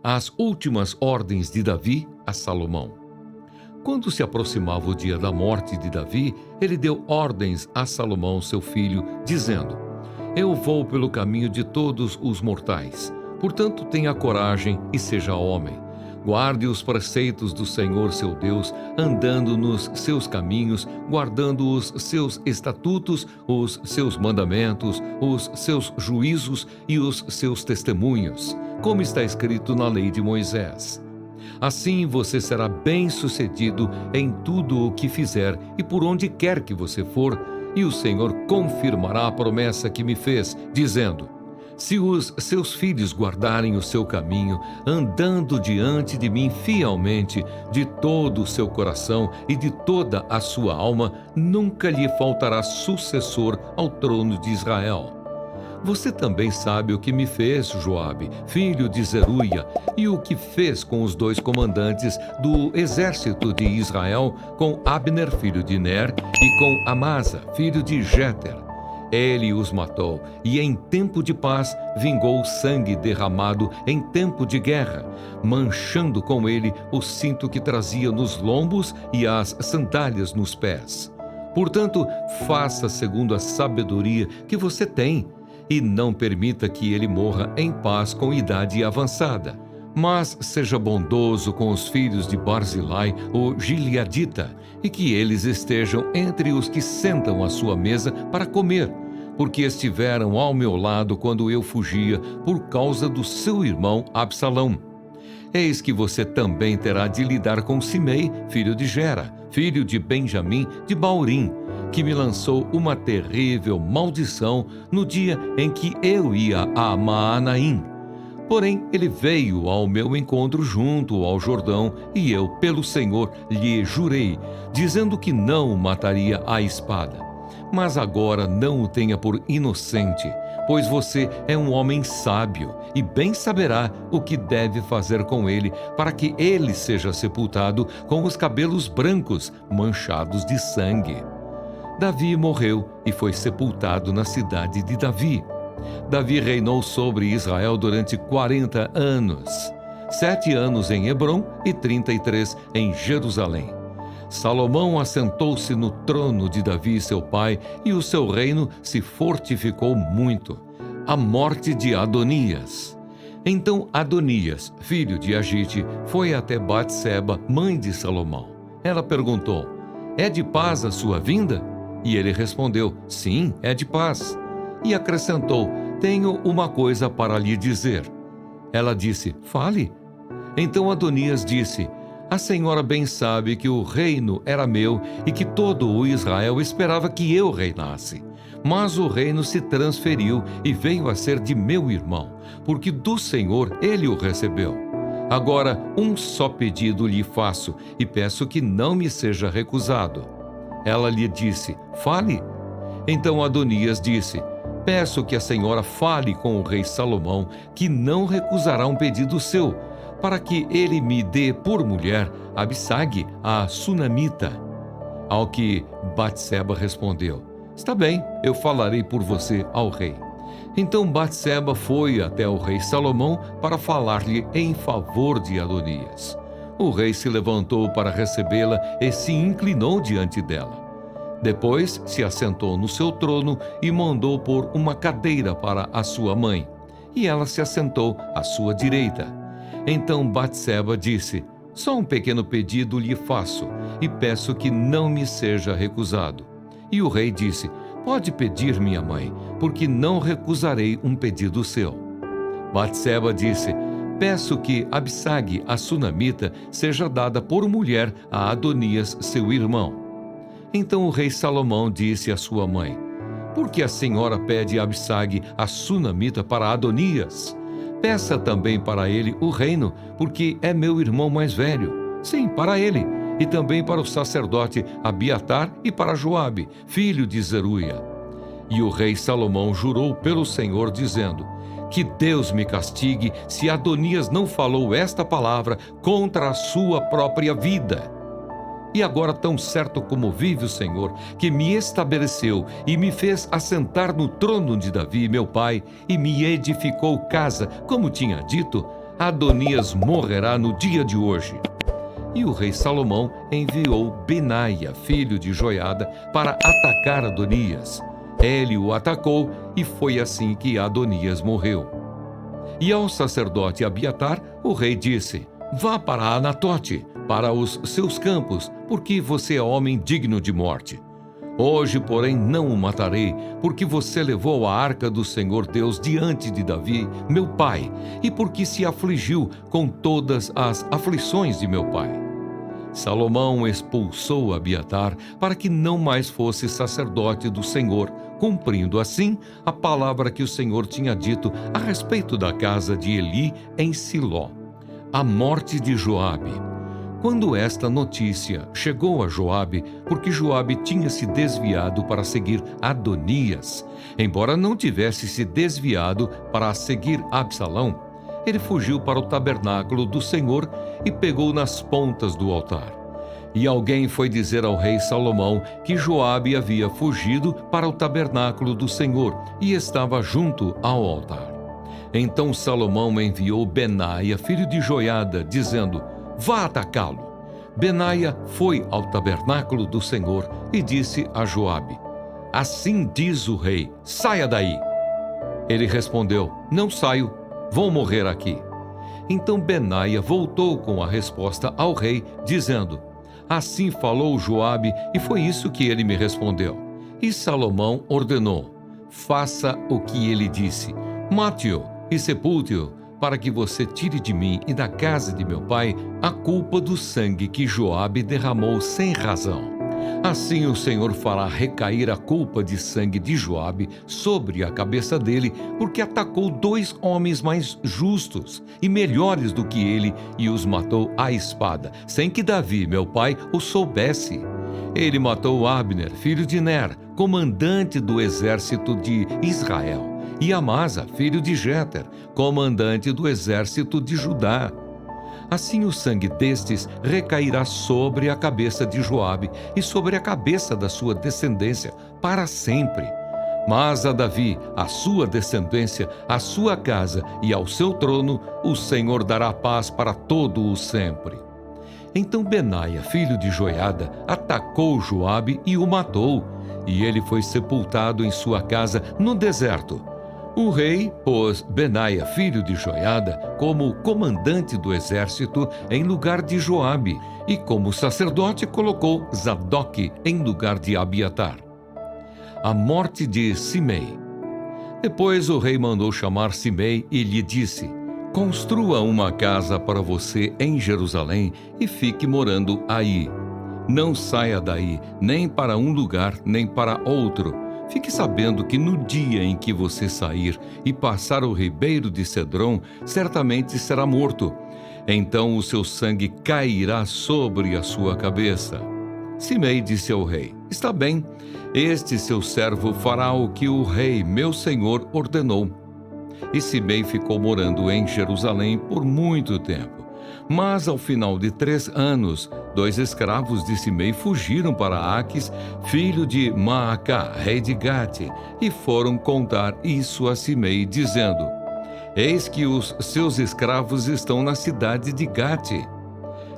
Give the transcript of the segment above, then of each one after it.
As últimas ordens de Davi a Salomão. Quando se aproximava o dia da morte de Davi, ele deu ordens a Salomão, seu filho, dizendo: Eu vou pelo caminho de todos os mortais. Portanto, tenha coragem e seja homem. Guarde os preceitos do Senhor seu Deus, andando nos seus caminhos, guardando os seus estatutos, os seus mandamentos, os seus juízos e os seus testemunhos, como está escrito na lei de Moisés. Assim você será bem-sucedido em tudo o que fizer e por onde quer que você for, e o Senhor confirmará a promessa que me fez, dizendo: Se os seus filhos guardarem o seu caminho, andando diante de mim fielmente, de todo o seu coração e de toda a sua alma, nunca lhe faltará sucessor ao trono de Israel. Você também sabe o que me fez, Joabe, filho de Zeruia, e o que fez com os dois comandantes do exército de Israel, com Abner, filho de Ner, e com Amasa, filho de Jéter. Ele os matou, e em tempo de paz vingou o sangue derramado em tempo de guerra, manchando com ele o cinto que trazia nos lombos e as sandálias nos pés. Portanto, faça segundo a sabedoria que você tem, e não permita que ele morra em paz com idade avançada. Mas seja bondoso com os filhos de Barzilai, o Gileadita, e que eles estejam entre os que sentam à sua mesa para comer, porque estiveram ao meu lado quando eu fugia por causa do seu irmão Absalão. Eis que você também terá de lidar com Simei, filho de Gera, filho de Benjamim de Baurim, que me lançou uma terrível maldição no dia em que eu ia a Maanaim. Porém, ele veio ao meu encontro junto ao Jordão, e eu, pelo Senhor, lhe jurei, dizendo que não o mataria à espada. Mas agora não o tenha por inocente, pois você é um homem sábio, e bem saberá o que deve fazer com ele, para que ele seja sepultado com os cabelos brancos, manchados de sangue. Davi morreu e foi sepultado na cidade de Davi. Davi reinou sobre Israel durante 40 anos, 7 anos em Hebrom e 33 em Jerusalém. Salomão assentou-se no trono de Davi, seu pai, e o seu reino se fortificou muito. A morte de Adonias. Então Adonias, filho de Agite, foi até Batseba, mãe de Salomão. Ela perguntou: É de paz a sua vinda? E ele respondeu: Sim, é de paz. E acrescentou: Tenho uma coisa para lhe dizer. Ela disse: Fale. Então Adonias disse: A senhora bem sabe que o reino era meu e que todo o Israel esperava que eu reinasse. Mas o reino se transferiu e veio a ser de meu irmão, porque do Senhor ele o recebeu. Agora, um só pedido lhe faço, e peço que não me seja recusado. Ela lhe disse: Fale. Então Adonias disse: Peço que a senhora fale com o rei Salomão, que não recusará um pedido seu, para que ele me dê por mulher Abissag, a sunamita. Ao que Batseba respondeu: Está bem, eu falarei por você ao rei. Então Batseba foi até o rei Salomão para falar-lhe em favor de Adonias. O rei se levantou para recebê-la e se inclinou diante dela. Depois se assentou no seu trono e mandou pôr uma cadeira para a sua mãe. E ela se assentou à sua direita. Então Batseba disse: Só um pequeno pedido lhe faço, e peço que não me seja recusado. E o rei disse: Pode pedir, minha mãe, porque não recusarei um pedido seu. Batseba disse: Peço que Abissag, a sunamita, seja dada por mulher a Adonias, seu irmão. Então o rei Salomão disse à sua mãe: Por que a senhora pede Abissag, a sunamita, para Adonias? Peça também para ele o reino, porque é meu irmão mais velho. Sim, para ele, e também para o sacerdote Abiatar e para Joabe, filho de Zeruia. E o rei Salomão jurou pelo Senhor, dizendo: Que Deus me castigue se Adonias não falou esta palavra contra a sua própria vida. E agora, tão certo como vive o Senhor, que me estabeleceu e me fez assentar no trono de Davi, meu pai, e me edificou casa, como tinha dito, Adonias morrerá no dia de hoje. E o rei Salomão enviou Benaia, filho de Joiada, para atacar Adonias. Ele o atacou e foi assim que Adonias morreu. E ao sacerdote Abiatar, o rei disse: vá para Anatote, para os seus campos, porque você é homem digno de morte. Hoje, porém, não o matarei, porque você levou a arca do Senhor Deus diante de Davi, meu pai, e porque se afligiu com todas as aflições de meu pai. Salomão expulsou Abiatar para que não mais fosse sacerdote do Senhor, cumprindo assim a palavra que o Senhor tinha dito a respeito da casa de Eli em Siló. A morte de Joabe. Quando esta notícia chegou a Joabe, porque Joabe tinha se desviado para seguir Adonias, embora não tivesse se desviado para seguir Absalão, ele fugiu para o tabernáculo do Senhor e pegou nas pontas do altar. E alguém foi dizer ao rei Salomão que Joabe havia fugido para o tabernáculo do Senhor e estava junto ao altar. Então Salomão enviou Benaia, filho de Joiada, dizendo: vá atacá-lo. Benaia foi ao tabernáculo do Senhor e disse a Joabe: assim diz o rei, saia daí. Ele respondeu: não saio, vou morrer aqui. Então Benaia voltou com a resposta ao rei, dizendo: assim falou Joabe, e foi isso que ele me respondeu. E Salomão ordenou: faça o que ele disse, mate-o e sepulte-o, para que você tire de mim e da casa de meu pai a culpa do sangue que Joabe derramou sem razão. Assim o Senhor fará recair a culpa de sangue de Joabe sobre a cabeça dele, porque atacou 2 homens mais justos e melhores do que ele e os matou à espada, sem que Davi, meu pai, o soubesse. Ele matou Abner, filho de Ner, comandante do exército de Israel, e Amasa, filho de Jéter, comandante do exército de Judá. Assim o sangue destes recairá sobre a cabeça de Joabe e sobre a cabeça da sua descendência para sempre. Mas a Davi, a sua descendência, a sua casa e ao seu trono, o Senhor dará paz para todo o sempre. Então Benaia, filho de Joiada, atacou Joabe e o matou, e ele foi sepultado em sua casa no deserto. O rei pôs Benaia, filho de Joiada, como comandante do exército em lugar de Joabe, e como sacerdote colocou Zadoque em lugar de Abiatar. A morte de Simei. Depois o rei mandou chamar Simei e lhe disse: construa uma casa para você em Jerusalém e fique morando aí. Não saia daí, nem para um lugar, nem para outro. Fique sabendo que no dia em que você sair e passar o ribeiro de Cedrom, certamente será morto. Então o seu sangue cairá sobre a sua cabeça. Simei disse ao rei: está bem, este seu servo fará o que o rei, meu senhor, ordenou. E Simei ficou morando em Jerusalém por muito tempo. Mas ao final de 3 anos, 2 escravos de Simei fugiram para Aques, filho de Maacá, rei de Gate, e foram contar isso a Simei, dizendo: eis que os seus escravos estão na cidade de Gate.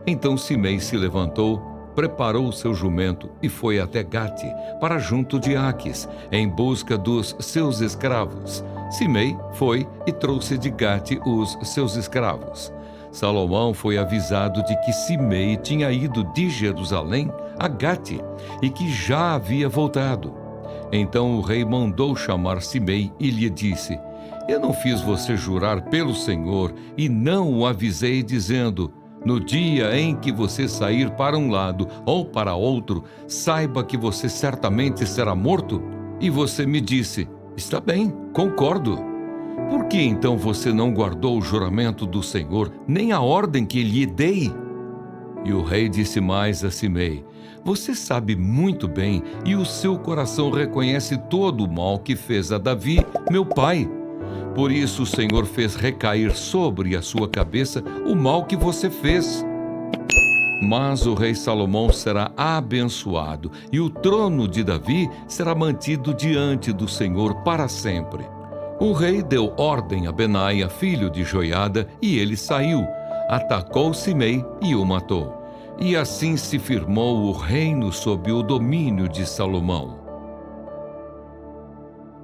Então Simei se levantou, preparou seu jumento e foi até Gate, para junto de Aques, em busca dos seus escravos. Simei foi e trouxe de Gate os seus escravos. Salomão foi avisado de que Simei tinha ido de Jerusalém a Gate e que já havia voltado. Então o rei mandou chamar Simei e lhe disse: eu não fiz você jurar pelo Senhor e não o avisei dizendo: no dia em que você sair para um lado ou para outro, saiba que você certamente será morto? E você me disse: está bem, concordo. Por que então você não guardou o juramento do Senhor, nem a ordem que lhe dei? E o rei disse mais a Simei: você sabe muito bem, e o seu coração reconhece todo o mal que fez a Davi, meu pai. Por isso o Senhor fez recair sobre a sua cabeça o mal que você fez. Mas o rei Salomão será abençoado, e o trono de Davi será mantido diante do Senhor para sempre. O rei deu ordem a Benaia, filho de Joiada, e ele saiu, atacou Simei e o matou. E assim se firmou o reino sob o domínio de Salomão.